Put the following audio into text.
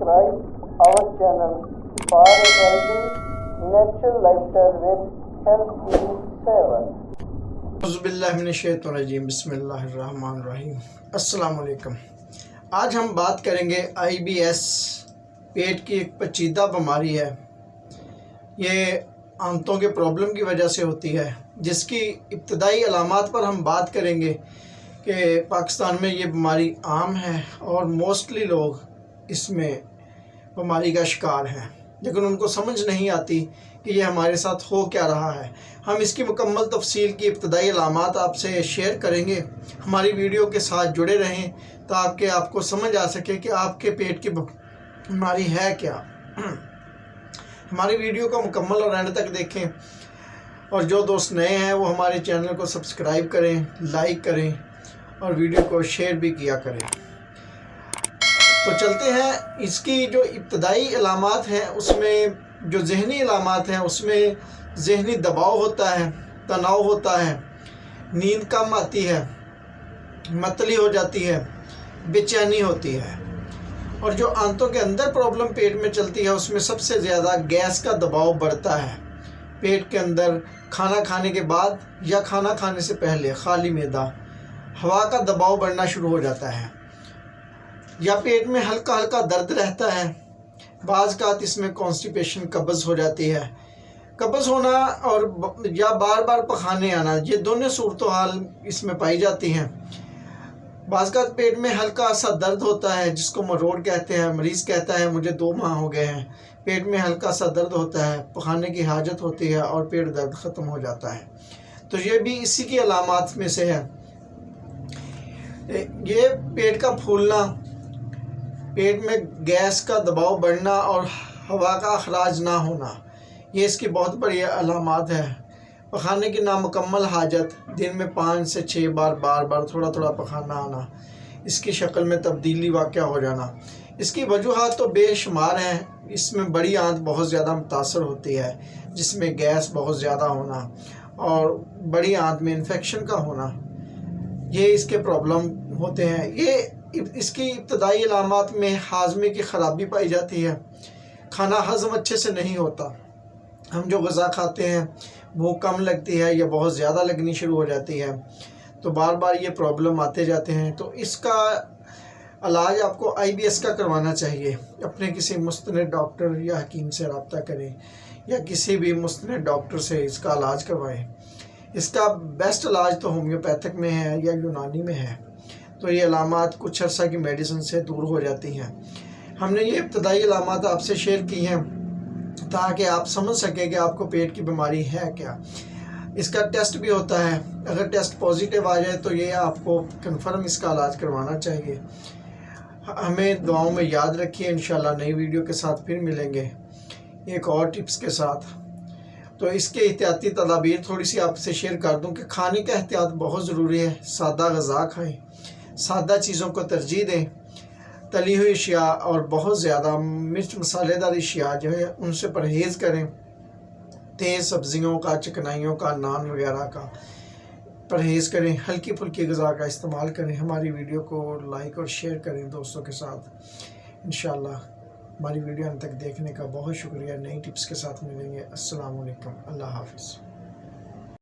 subscribe our channel for a healthy natural lifestyle with Health7। अज़ुबिल्लाहिमिनश्शैतानिर्रजीम, बिस्मिल्लाहिर्रहमानिर्रहीम। अस्सलाम वालेकुम। आज हम बात करेंगे IBS, पेट की एक पेचीदा बीमारी है। ये आंतों के प्रॉब्लम की वजह से होती है, जिसकी इब्तदाई अलामात पर हम बात करेंगे कि पाकिस्तान में ये बीमारी आम है और मोस्टली लोग इसमें बीमारी का शिकार हैं, लेकिन उनको समझ नहीं आती कि ये हमारे साथ हो क्या रहा है। हम इसकी मुकम्मल तफसील की इब्तदाई अलामात आपसे शेयर करेंगे। हमारी वीडियो के साथ जुड़े रहें ताकि आपको समझ आ सके कि आपके पेट की बीमारी है क्या। हमारी वीडियो को मुकम्मल और एंड तक देखें, और जो दोस्त नए हैं वो हमारे चैनल को सब्सक्राइब करें, लाइक करें और वीडियो को शेयर भी किया करें। तो चलते हैं, इसकी जो इब्तदाई अलामात हैं उसमें जो ज़हनी अलामात हैं उसमें ज़हनी दबाव होता है, तनाव होता है, नींद कम आती है, मतली हो जाती है, बेचैनी होती है। और जो आंतों के अंदर प्रॉब्लम पेट में चलती है उसमें सबसे ज़्यादा गैस का दबाव बढ़ता है। पेट के अंदर खाना खाने के बाद या खाना खाने से पहले खाली मैदा हवा का दबाव बढ़ना शुरू हो जाता है, या पेट में हल्का हल्का दर्द रहता है। बाज़ औक़ात इसमें कॉन्स्टिपेशन, कब्ज़ हो जाती है। कब्ज़ होना और या बार बार पखाने आना, ये दोनों सूरत हाल इसमें पाई जाती हैं। बाज़ औक़ात पेट में हल्का सा दर्द होता है जिसको मरोड़ कहते हैं। मरीज़ कहता है मुझे 2 माह हो गए हैं, पेट में हल्का सा दर्द होता है, पखाने की हाजत होती है और पेट दर्द ख़त्म हो जाता है। तो ये भी इसी की अलामात में से है। ये पेट का फूलना, पेट में गैस का दबाव बढ़ना और हवा का अखराज ना होना, ये इसकी बहुत बड़ी अलामात है। पखाने की नामुकम्मल हाजत, दिन में 5 से 6 बार बार थोड़ा थोड़ा पखाना आना, इसकी शक्ल में तब्दीली वाक़या हो जाना। इसकी वजूहात तो बेशुमार हैं। इसमें बड़ी आंत बहुत ज़्यादा मुतासर होती है, जिसमें गैस बहुत ज़्यादा होना और बड़ी आंत में इन्फेक्शन का होना, ये इसके प्रॉब्लम होते हैं। ये इसकी इब्तदाई अलामात में हाजमे की ख़राबी पाई जाती है, खाना हज़म अच्छे से नहीं होता। हम जो ग़िज़ा खाते हैं भूख कम लगती है या बहुत ज़्यादा लगनी शुरू हो जाती है, तो बार बार ये प्रॉब्लम आते जाते हैं। तो इसका इलाज आपको IBS का करवाना चाहिए। अपने किसी मुस्तनद डॉक्टर या हकीम से रब्ता करें या किसी भी मुस्तनद डॉक्टर से इसका इलाज करवाएं। इसका बेस्ट इलाज तो होम्योपैथिक में है या यूनानी में है। तो ये अलामात कुछ अर्सा की मेडिसिन से दूर हो जाती हैं। हमने ये इब्तदाई अलामात आपसे शेयर की हैं ताकि आप समझ सकें कि आपको पेट की बीमारी है क्या। इसका टेस्ट भी होता है, अगर टेस्ट पॉजिटिव आ जाए तो ये आपको कन्फर्म इसका इलाज करवाना चाहिए। हमें दुआओं में याद रखिए। इंशाल्लाह नई वीडियो के साथ फिर मिलेंगे एक और टिप्स के साथ। तो इसके एहतियाती तदाबीर थोड़ी सी आपसे शेयर कर दूं कि खाने का एहतियात बहुत ज़रूरी है। सादा ग़िज़ा खाएँ, सादा चीज़ों को तरजीह दें। तली हुई अशिया और बहुत ज़्यादा मिर्च मसालेदार अशिया जो है उनसे परहेज़ करें। तेज़ सब्ज़ियों का, चिकनाइयों का, नान वगैरह का परहेज़ करें। हल्की फुल्की ग़िज़ा का इस्तेमाल करें। हमारी वीडियो को लाइक और शेयर करें दोस्तों के साथ। इंशाल्लाह हमारी वीडियो अंत तक देखने का बहुत शुक्रिया। नई टिप्स के साथ मिलेंगे। अस्सलाम वालेकुम, अल्लाह हाफ़िज़।